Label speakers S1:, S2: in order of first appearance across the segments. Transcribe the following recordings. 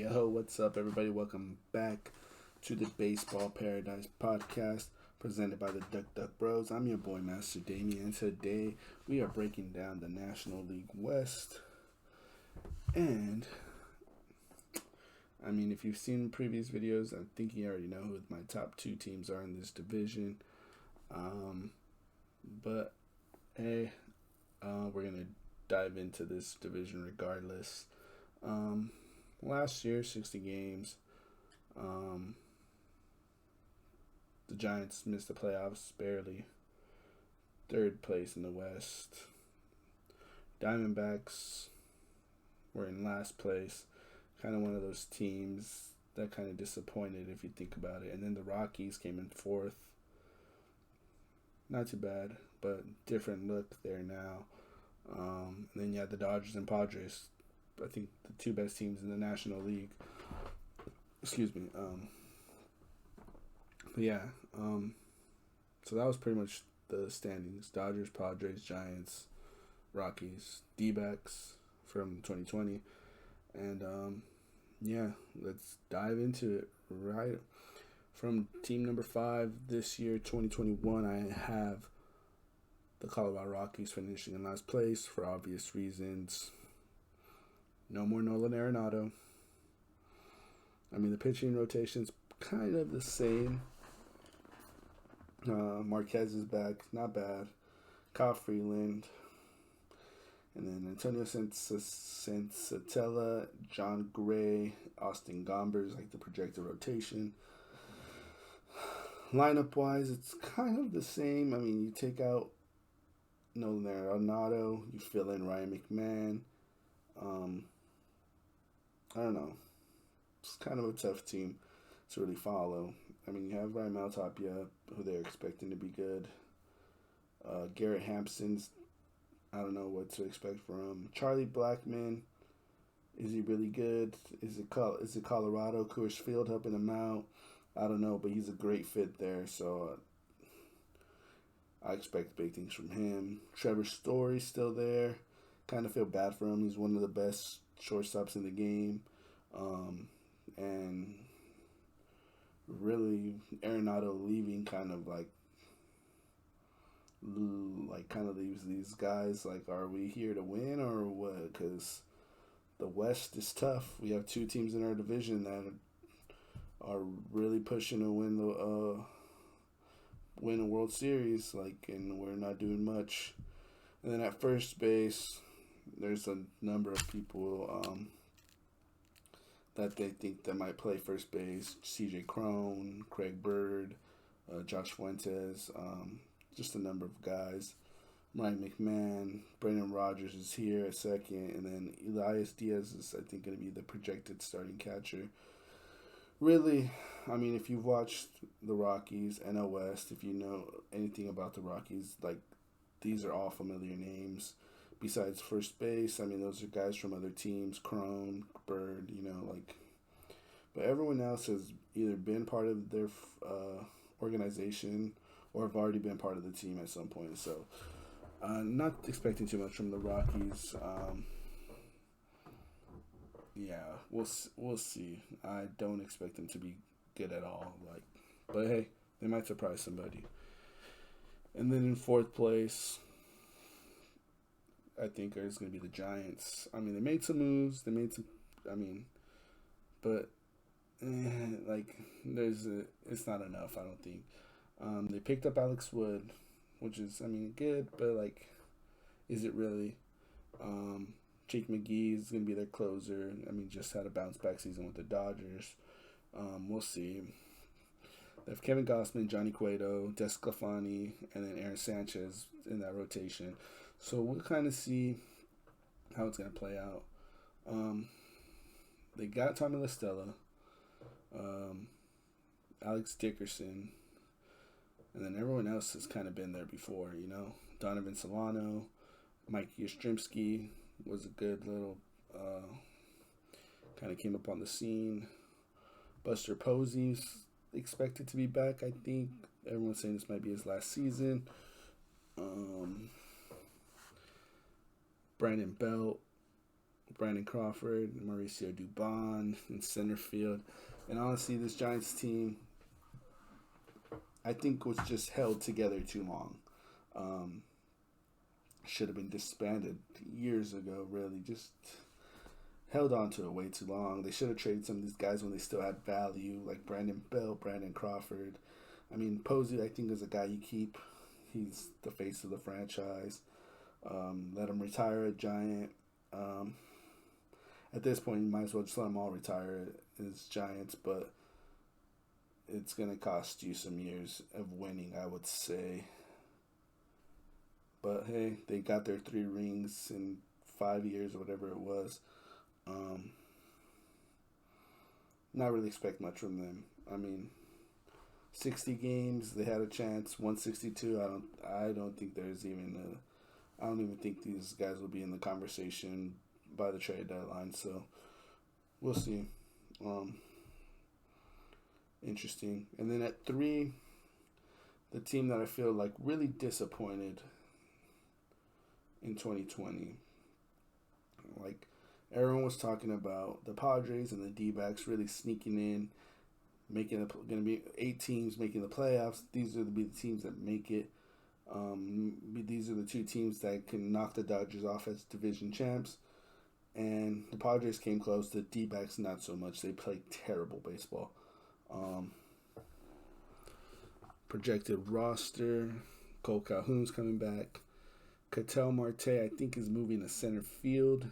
S1: Yo, what's up, everybody? Welcome back to the Baseball Paradise podcast presented by the Duck Duck Bros. I'm your boy, Master Dami, and today we are breaking down the National League West. And, if you've seen previous videos, I think you already know who my top two teams are in this division. But, hey, we're going to dive into this division regardless. Last year, 60 games. The Giants missed the playoffs barely. Third place in the West. Diamondbacks were in last place. Kind of one of those teams that kind of disappointed if you think about it. And then the Rockies came in fourth. Not too bad, but different look there now. And then you had the Dodgers and Padres. I think the two best teams in the National League. Excuse me. So that was pretty much the standings. Dodgers, Padres, Giants, Rockies, D-backs from 2020. And, let's dive into it. Right from team number 5 this year, 2021, I have the Colorado Rockies finishing in last place for obvious reasons. No more Nolan Arenado. The pitching rotation's kind of the same. Marquez is back, not bad. Kyle Freeland. And then Antonio Sensatella, John Gray, Austin Gomber like the projected rotation. Lineup-wise, it's kind of the same. You take out Nolan Arenado, you fill in Ryan McMahon. I don't know. It's kind of a tough team to really follow. You have Ryan Maltopia, who they're expecting to be good. Garrett Hampson's, I don't know what to expect from him. Charlie Blackmon, is he really good? Is it Colorado? Coors Field helping him out? I don't know, but he's a great fit there, so I expect big things from him. Trevor Story's still there. Kind of feel bad for him. He's one of the best shortstops in the game. And really, Arenado leaving kind of leaves these guys are we here to win or what? Because the West is tough. We have two teams in our division that are really pushing to win a World Series, and we're not doing much. And then at first base, there's a number of people that they think that might play first base. C.J. Cron, Craig Bird, Josh Fuentes, just a number of guys. Ryan McMahon, Brendan Rodgers is here at second, and then Elias Diaz is, I think, going to be the projected starting catcher. Really, if you've watched the Rockies, NL West, if you know anything about the Rockies, these are all familiar names. Besides first base, those are guys from other teams, Crone, Bird, but everyone else has either been part of their organization or have already been part of the team at some point. So, not expecting too much from the Rockies. We'll see. I don't expect them to be good at all. But hey, they might surprise somebody. And then in fourth place, I think is going to be the Giants. They made some moves. But it's not enough, I don't think. They picked up Alex Wood, which is, good, but is it really? Jake McGee is going to be their closer. Just had a bounce back season with the Dodgers. We'll see. They have Kevin Gausman, Johnny Cueto, Des Sclafani, and then Aaron Sanchez in that rotation. So we'll kind of see how it's going to play out. They got Tommy La Stella, Alex Dickerson, and then everyone else has kind of been there before, Donovan Solano, Mike Yastrzemski was a good little, kind of came up on the scene. Buster Posey's expected to be back, I think. Everyone's saying this might be his last season. Brandon Belt Brandon Crawford, Mauricio Dubon in center field. And honestly, this Giants team, I think, was just held together too long. Um, should have been disbanded years ago, really. Just held on to it way too long. They should have traded some of these guys when they still had value, like Brandon Bell, Brandon Crawford. I mean, Posey, I think, is a guy you keep. He's the face of the franchise. Let him retire a Giant. At this point, you might as well just let them all retire as Giants, but it's going to cost you some years of winning, I would say. But hey, they got their 3 rings in 5 years or whatever it was. Not really expect much from them. I mean, 60 games, they had a chance. 162, I don't think there's even I don't even think these guys will be in the conversation by the trade deadline. So we'll see. Interesting. And then at 3, the team that I feel like really disappointed in 2020. Like everyone was talking about the Padres and the D-backs really sneaking in, going to be 8 teams making the playoffs. These are the teams that make it. These are the 2 teams that can knock the Dodgers off as division champs. And the Padres came close. The D-backs not so much. They played terrible baseball. Projected roster: Cole Calhoun's coming back. Ketel Marte, I think, is moving to center field.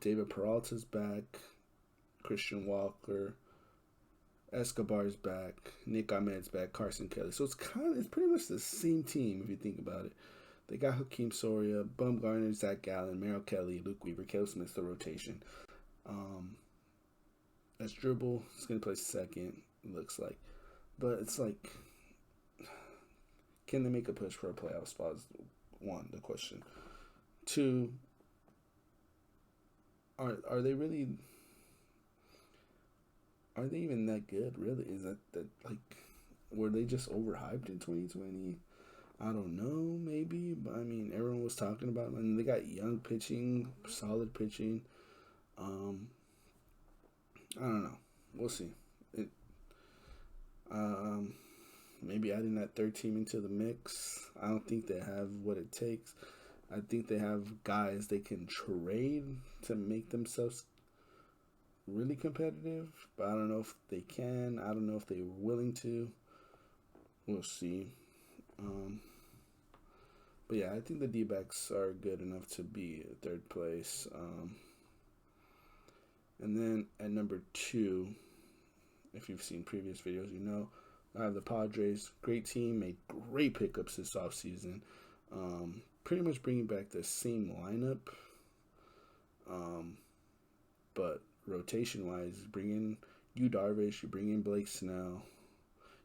S1: David Peralta's back. Christian Walker. Escobar's back. Nick Ahmed's back. Carson Kelly. So it's pretty much the same team if you think about it. They got Hakeem Soria, Bumgarner, Zach Gallen, Merrill Kelly, Luke Weaver, Caleb Smith's the rotation. That's Dribble. He's going to play second, it looks like. But it's like, can they make a push for a playoff spot is one, the question. 2, are they really, are they even that good, really? Is that like, were they just overhyped in 2020? I don't know, maybe. But, I mean, everyone was talking about it. And they got young pitching, solid pitching. I don't know. We'll see. Maybe adding that 3rd team into the mix. I don't think they have what it takes. I think they have guys they can trade to make themselves really competitive. But I don't know if they can. I don't know if they're willing to. We'll see. But yeah, I think the D-backs are good enough to be 3rd place. And then at number 2, if you've seen previous videos, you know, I have the Padres. Great team, made great pickups this offseason. Pretty much bringing back the same lineup. But rotation-wise, you bring in Yu Darvish, you bring in Blake Snell,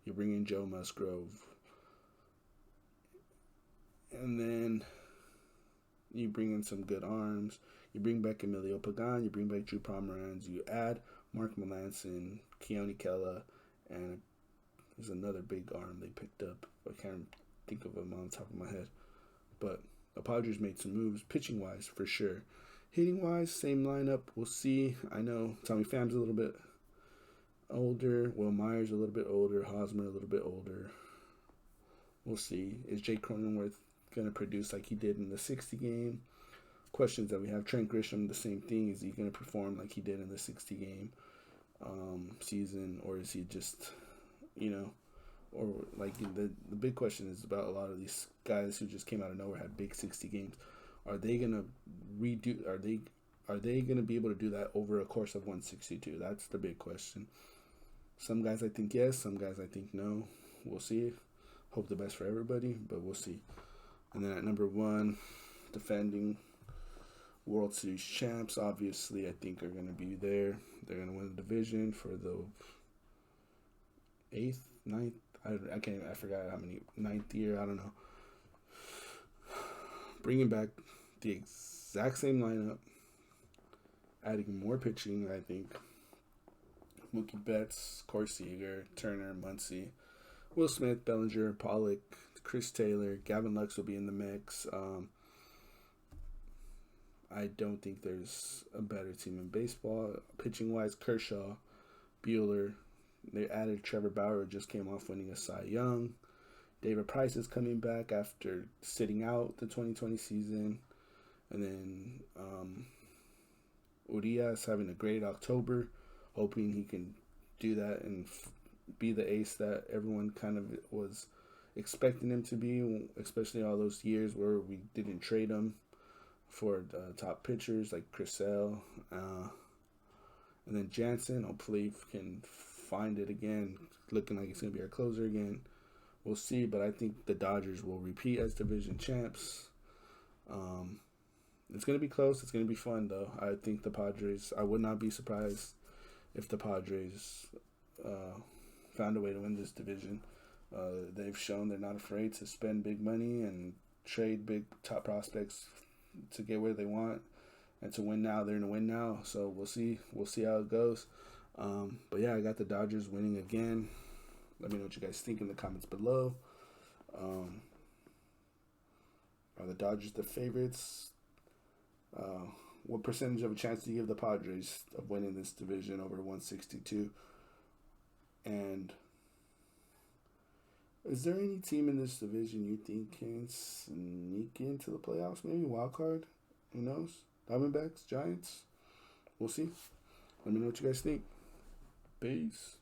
S1: you bring in Joe Musgrove. And then you bring in some good arms. You bring back Emilio Pagan. You bring back Drew Pomeranz. You add Mark Melanson, Keone Kela, and there's another big arm they picked up. I can't think of him on the top of my head. But the Padres made some moves, pitching-wise, for sure. Hitting-wise, same lineup. We'll see. I know Tommy Pham's a little bit older. Will Myers a little bit older. Hosmer a little bit older. We'll see. Is Jake Cronenworth going to produce like he did in the 60 game? Questions that we have. Trent Grisham, the same thing. Is he going to perform like he did in the 60 game season? Or is he just, or like the big question is about a lot of these guys who just came out of nowhere, had big 60 games. Are they going to redo, are they going to be able to do that over a course of 162? That's the big question. Some guys I think yes, some guys I think no. We'll see. Hope the best for everybody, but we'll see. And then at number 1, defending World Series champs, obviously, I think are going to be there. They're going to win the division for the 8th, 9th. I forgot how many, 9th year, I don't know. Bringing back the exact same lineup, adding more pitching, I think. Mookie Betts, Corey Seager, Turner, Muncy, Will Smith, Bellinger, Pollock, Chris Taylor, Gavin Lux will be in the mix. I don't think there's a better team in baseball. Pitching wise, Kershaw, Bueller. They added Trevor Bauer, who just came off winning a Cy Young. David Price is coming back after sitting out the 2020 season. And then Urias having a great October, hoping he can do that and be the ace that everyone kind of was expecting him to be, especially all those years where we didn't trade him for top pitchers like Chris Sale. And then Jansen, hopefully can find it again, looking like it's going to be our closer again. We'll see, but I think the Dodgers will repeat as division champs. It's going to be close. It's going to be fun, though. I think the Padres, I would not be surprised if the Padres found a way to win this division. They've shown they're not afraid to spend big money and trade big top prospects to get where they want and to win now. They're going to win now, so we'll see. We'll see how it goes. But yeah, I got the Dodgers winning again. Let me know what you guys think in the comments below. Are the Dodgers the favorites? What percentage of a chance do you give the Padres of winning this division over 162? And is there any team in this division you think can sneak into the playoffs? Maybe wild card? Who knows? Diamondbacks, Giants? We'll see. Let me know what you guys think. Peace.